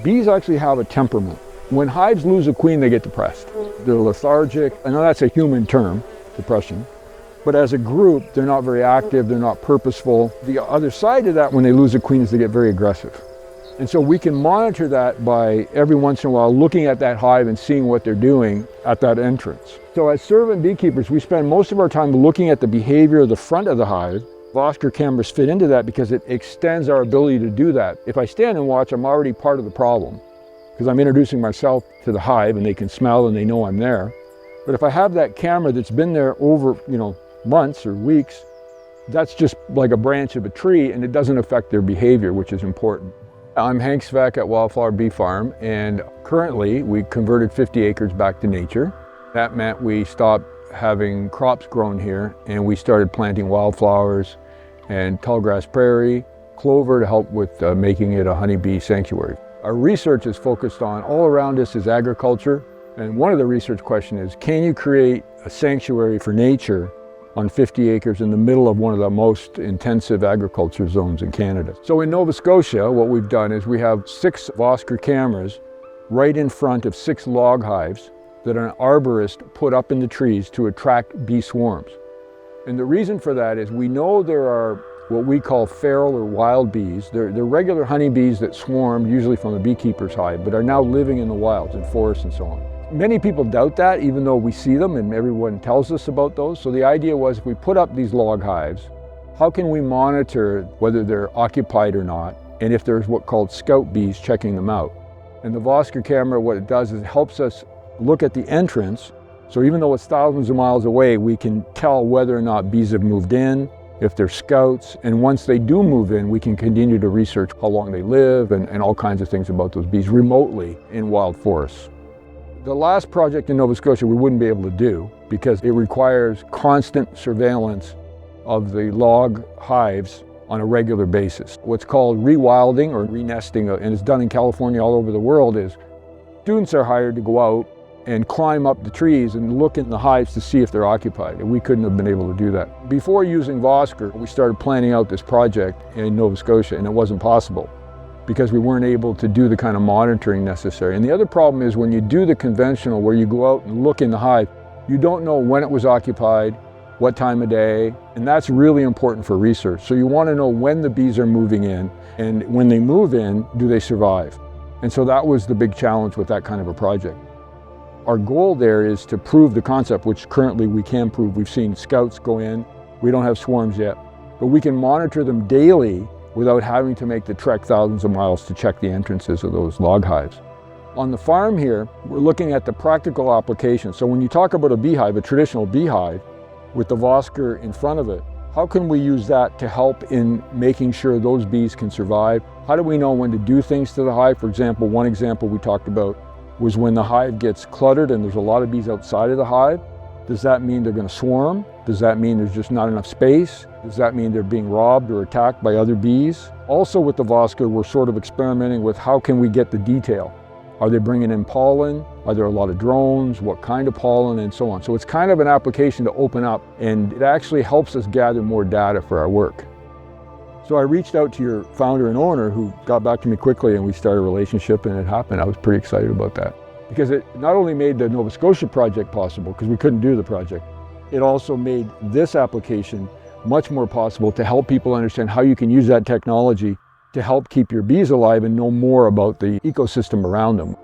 Bees actually have a temperament. When hives lose a queen, they get depressed. They're lethargic. I know that's a human term, depression. But as a group, they're not very active, they're not purposeful. The other side of that, when they lose a queen, is they get very aggressive. And so we can monitor that by every once in a while looking at that hive and seeing what they're doing at that entrance. So as servant beekeepers, we spend most of our time looking at the behavior of the front of the hive. Vosker cameras fit into that because it extends our ability to do that. If I stand and watch, I'm already part of the problem because I'm introducing myself to the hive and they can smell and they know I'm there. But if I have that camera that's been there over, months or weeks, that's just like a branch of a tree and it doesn't affect their behavior, which is important. I'm Hank Svek at WildFlower Bee Farm, and currently we converted 50 acres back to nature. That meant we stopped having crops grown here and we started planting wildflowers and tallgrass prairie, clover to help with making it a honeybee sanctuary. Our research is focused on all around us is agriculture, and one of the research questions is, can you create a sanctuary for nature on 50 acres in the middle of one of the most intensive agriculture zones in Canada? So in Nova Scotia, what we've done is we have 6 Vosker cameras right in front of 6 log hives that an arborist put up in the trees to attract bee swarms. And the reason for that is we know there are what we call feral or wild bees. They're regular honeybees that swarm, usually from a beekeeper's hive, but are now living in the wilds, in forests and so on. Many people doubt that, even though we see them and everyone tells us about those. So the idea was, if we put up these log hives, how can we monitor whether they're occupied or not, and if there's what called scout bees checking them out. And the Vosker camera, what it does is it helps us look at the entrance. So even though it's thousands of miles away, we can tell whether or not bees have moved in, if they're scouts, and once they do move in, we can continue to research how long they live and all kinds of things about those bees remotely in wild forests. The last project in Nova Scotia we wouldn't be able to do because it requires constant surveillance of the log hives on a regular basis. What's called rewilding or renesting, and it's done in California, all over the world, is students are hired to go out and climb up the trees and look in the hives to see if they're occupied. And we couldn't have been able to do that. Before using Vosker, we started planning out this project in Nova Scotia, and it wasn't possible because we weren't able to do the kind of monitoring necessary. And the other problem is when you do the conventional, where you go out and look in the hive, you don't know when it was occupied, what time of day, and that's really important for research. So you want to know when the bees are moving in, and when they move in, do they survive? And so that was the big challenge with that kind of a project. Our goal there is to prove the concept, which currently we can prove. We've seen scouts go in. We don't have swarms yet, but we can monitor them daily without having to make the trek thousands of miles to check the entrances of those log hives. On the farm here, we're looking at the practical application. So when you talk about a beehive, a traditional beehive, with the Vosker in front of it, how can we use that to help in making sure those bees can survive? How do we know when to do things to the hive? For example, one example we talked about was when the hive gets cluttered and there's a lot of bees outside of the hive. Does that mean they're going to swarm? Does that mean there's just not enough space? Does that mean they're being robbed or attacked by other bees? Also with the Vosker, we're sort of experimenting with how can we get the detail. Are they bringing in pollen? Are there a lot of drones? What kind of pollen, and so on. So it's kind of an application to open up, and it actually helps us gather more data for our work. So I reached out to your founder and owner, who got back to me quickly, and we started a relationship, and it happened. I was pretty excited about that because it not only made the Nova Scotia project possible, because we couldn't do the project, it also made this application much more possible to help people understand how you can use that technology to help keep your bees alive and know more about the ecosystem around them.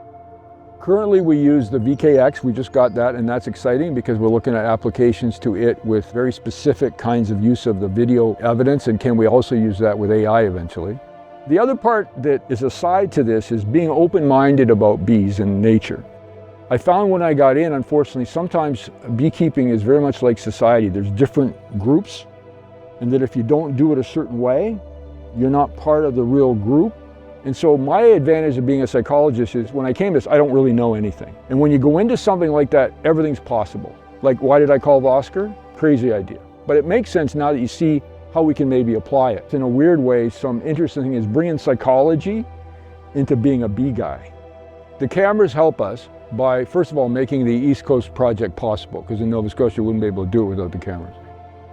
Currently we use the VKX, we just got that, and that's exciting because we're looking at applications to it with very specific kinds of use of the video evidence, and can we also use that with AI eventually. The other part that is aside to this is being open-minded about bees and nature. I found when I got in, unfortunately, sometimes beekeeping is very much like society. There's different groups, and that if you don't do it a certain way, you're not part of the real group. And so my advantage of being a psychologist is when I came to this, I don't really know anything. And when you go into something like that, everything's possible. Like, why did I call Vosker? Crazy idea. But it makes sense now that you see how we can maybe apply it. In a weird way, some interesting thing is bringing psychology into being a bee guy. The cameras help us by, first of all, making the East Coast project possible, because in Nova Scotia, we wouldn't be able to do it without the cameras.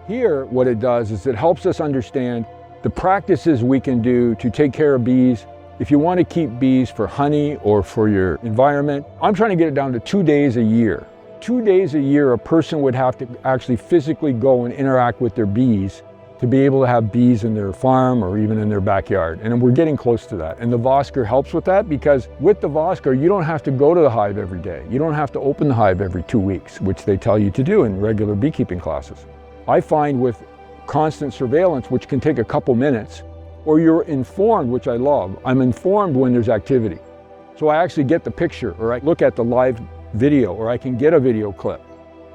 Here, what it does is it helps us understand the practices we can do to take care of bees If you want to keep bees for honey or for your environment, I'm trying to get it down to 2 days a year. 2 days a year, a person would have to actually physically go and interact with their bees to be able to have bees in their farm or even in their backyard. And we're getting close to that. And the Vosker helps with that, because with the Vosker, you don't have to go to the hive every day. You don't have to open the hive every 2 weeks, which they tell you to do in regular beekeeping classes. I find with constant surveillance, which can take a couple minutes, or you're informed, which I love. I'm informed when there's activity. So I actually get the picture, or I look at the live video, or I can get a video clip,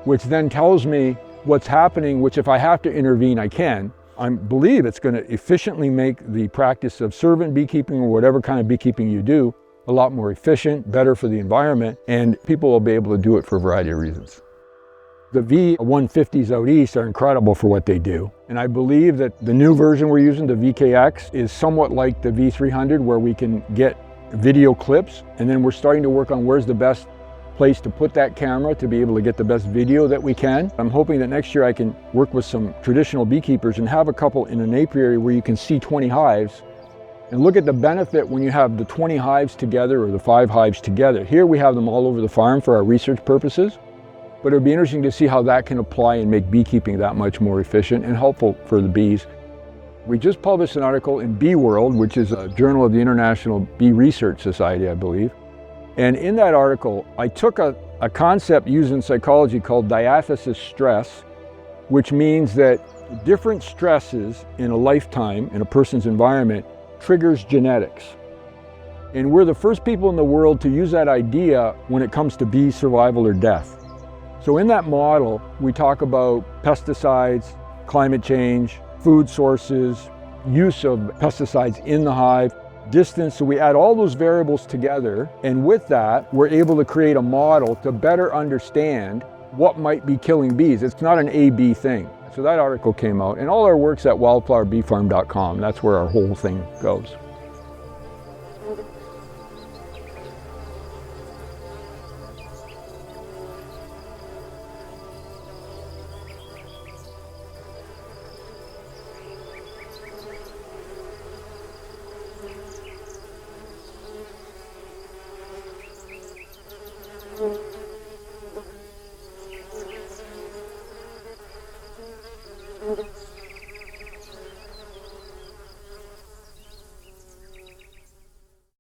which then tells me what's happening, which if I have to intervene, I can. I believe it's going to efficiently make the practice of servant beekeeping, or whatever kind of beekeeping you do, a lot more efficient, better for the environment, and people will be able to do it for a variety of reasons. The V150s out east are incredible for what they do. And I believe that the new version we're using, the VKX, is somewhat like the V300, where we can get video clips. And then we're starting to work on where's the best place to put that camera to be able to get the best video that we can. I'm hoping that next year I can work with some traditional beekeepers and have a couple in an apiary where you can see 20 hives and look at the benefit when you have the 20 hives together or the 5 hives together. Here we have them all over the farm for our research purposes, but it would be interesting to see how that can apply and make beekeeping that much more efficient and helpful for the bees. We just published an article in Bee World, which is a journal of the International Bee Research Society, I believe. And in that article, I took a concept used in psychology called diathesis stress, which means that different stresses in a lifetime, in a person's environment, triggers genetics. And we're the first people in the world to use that idea when it comes to bee survival or death. So in that model, we talk about pesticides, climate change, food sources, use of pesticides in the hive, distance. So we add all those variables together, and with that, we're able to create a model to better understand what might be killing bees. It's not an A-B thing. So that article came out, and all our work's at wildflowerbeefarm.com. That's where our whole thing goes.